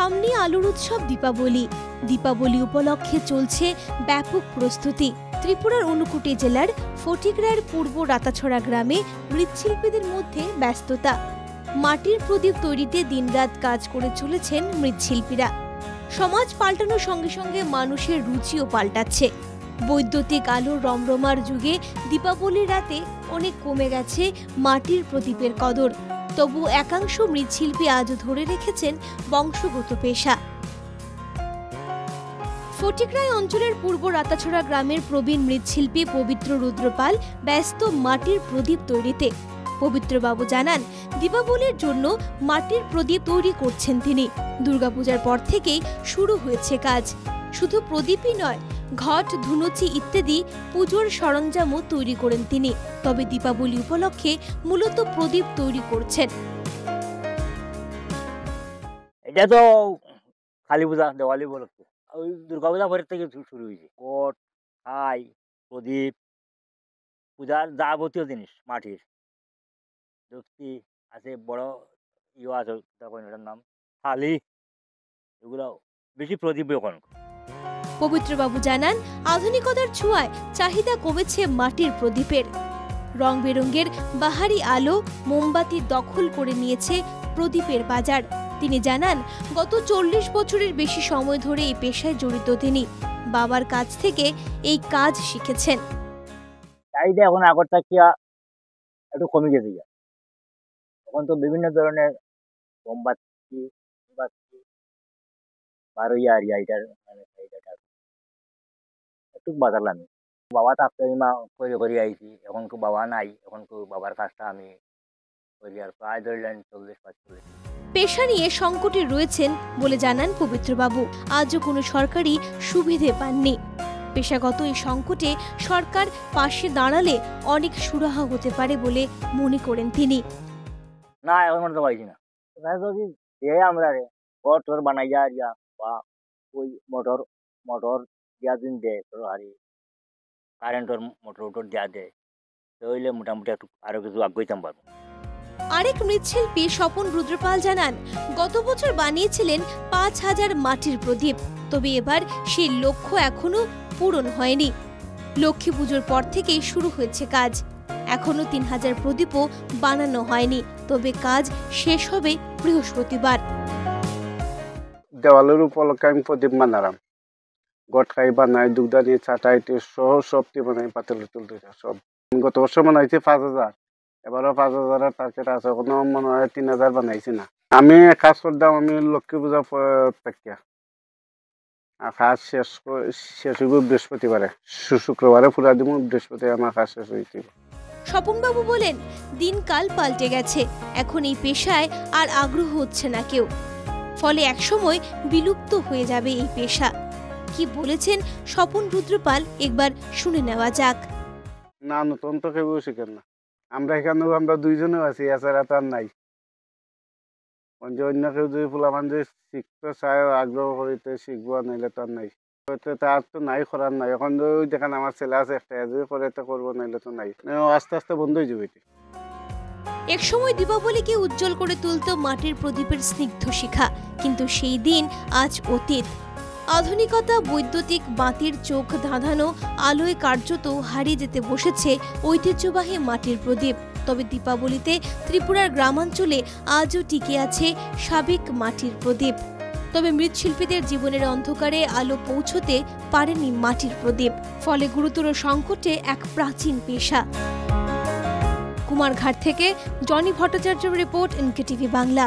সামনে আলোর উৎসব দীপাবলি। দীপাবলি উপলক্ষে চলছে ব্যাপক প্রস্তুতি। ত্রিপুরার ঊনকোটি জেলার ফটিকরায়ের পূর্ব রাতাছড়া গ্রামে মৃৎশিল্পীদের মধ্যে ব্যস্ততা। মাটির প্রদীপ তৈরিতে দিনরাত কাজ করে চলেছেন মৃৎশিল্পীরা। সমাজ পাল্টানোর সঙ্গে সঙ্গে মানুষের রুচিও পাল্টাচ্ছে। বৈদ্যুতিক আলোর রমরমার যুগে দীপাবলির রাতে অনেক কমে গেছে মাটির প্রদীপের কদর। তবু একাংশ মৃৎশিল্পী আজও ধরে রেখেছেন বংশগত পেশা। ফটিকরাই অঞ্চলের পূর্ব রাতাছড়া গ্রামের প্রবীণ মৃৎশিল্পী পবিত্র রুদ্রপাল ব্যস্ত মাটির প্রদীপ তৈরিতে। পবিত্রবাবু জানান, দীপাবলির জন্য মাটির প্রদীপ তৈরি করছেন তিনি। দুর্গাপূজার পর থেকেই শুরু হয়েছে কাজ। শুধু প্রদীপই নয়, ঘট, ধুনুচি ইত্যাদি পুজোর সরঞ্জামও তৈরি করেন তিনি। তবে দীপাবলি উপলক্ষে মূলত প্রদীপ তৈরি করছেন। এটা তো কালী পূজা, দেওয়ালি উপলক্ষে, ওই দুর্গাপূজা পরের থেকে শুরু হয়েছে। ঘট, ছাই, প্রদীপ, পূজার যাবতীয় জিনিস মাটির দক্তি আছে, বড় ইয়ে আছে, এটার নাম থালি, এগুলো বেশি প্রদীপ এখন। পবিত্রবাবু জানান, আধুনিকতার ছোঁয়ায় চাহিদা কমেছে মাটির প্রদীপের। রং বেরঙের বাহারি আলো, মোমবাতি দখল করে নিয়েছে প্রদীপের বাজার। তিনি জানান, গত 40 বছরের বেশি সময় ধরে এই পেশায় জড়িত তিনি। বাবার কাছ থেকে এই কাজ শিখেছেন। চাহিদা এখন আগর থেকে একটু কমে গেছে। এখন তো বিভিন্ন ধরনের মোমবাতি একটু বাজারলাম। বাবা থাকতে মা করে আইছি, এখন তো বাবা নাই, এখন তো বাবার কাজটা আমি করি। আর প্রায় ধরলেন 40-45। পেশা নিয়ে সংকটে রয়েছেন বলে জানান পবিত্রবাবু। আজও কোনো সরকারি সুবিধে পাননি। পেশাগত এই সংকটে সরকার পাশে দাঁড়ালে অনেক সুরাহা হতে পারে বলে মনে করেন তিনি। না, এখন মনে তো পাইছি না। যদি আমরা ঘর বানাই যা বা ওই মোটর দিয়া দিন দেয়, হারি কারেন্টর মোটর দিয়া দেয়, তাহলে মোটামুটি একটু আরো কিছু আগাইতাম পারবো। আরেক মৃৎশিল্পী স্বপন রুদ্রপাল জানান, গত বছর বানিয়েছিলেন 5000 মাটির প্রদীপ। তবে এবার সেই লক্ষ্য এখনো পূরণ হয়নি। লক্ষ্মী পুজোর পর থেকেই শুরু হয়েছে কাজ। এখনো 3000 প্রদীপও বানানো হয়নি। তবে কাজ শেষ হবে বৃহস্পতিবার। দেওয়ালের উপলক্ষে আমি প্রদীপ বানালাম। গটকাই বানাই, দুধদানি, চাটাই সহ সবটি বানাই, পাতলে তুলতে সব। গত বছর বানাইছি 5000, এবারও 5000-এর টার্গেট আছে। এখনো মনে হয় 3000 বানাইছি না। আমি কাজ করতাম, আমি লক্ষ্মী পূজা থেকে কাজ শেষ হইব বৃহস্পতিবারে। শুক্রবারে পুরা দিব, বৃহস্পতিবার আমার কাজ শেষ হয়েছে। স্বপনবাবু বলেন, দিনকাল পাল্টে গেছে। এখন এই পেশায় আর আগ্রহ হচ্ছে না কেউ। ফলে একসময় বিলুপ্ত হয়ে যাবে এই পেশা। কি বলেছেন স্বপন রুদ্রপাল, একবার শুনে নেওয়া যাক। না, নতুন তো কেউ শিখেন না। আমরা এখানেও আমরা দুইজনেও আছি, এছাড়া তো আর নাই। অন্য কেউ যদি ফুলামান যদি শিখতে চায়, আগ্রহ করিতে শিখবো, নাইলে তো আর নাই। তার তো নাই করার নাই। এখন দেখেন আমার ছেলে আছে একটা, যদি করে তো করবো, নাইলে তো নাই। আস্তে আস্তে বন্ধ হয়ে যাবে। এক সময় দীপাবলিকে উজ্জ্বল করে তুলত মাটির প্রদীপের স্নিগ্ধ শিখা, কিন্তু সেই দিন আজ অতীত। আধুনিকতা, বৈদ্যুতিক বাতির চোখ ধাঁধানো আলোয় কার্যত হারিয়ে যেতে বসেছে ঐতিহ্যবাহী মাটির প্রদীপ। তবে দীপাবলিতে ত্রিপুরার গ্রামাঞ্চলে আজও টিকে আছে সাবেক মাটির প্রদীপ। তবে মৃৎশিল্পীদের জীবনের অন্ধকারে আলো পৌঁছতে পারেনি মাটির প্রদীপ। ফলে গুরুতর সংকটে এক প্রাচীন পেশা। কুমারঘাট থেকে জনি ভট্টাচার্যের রিপোর্ট, এনকেটিভি বাংলা।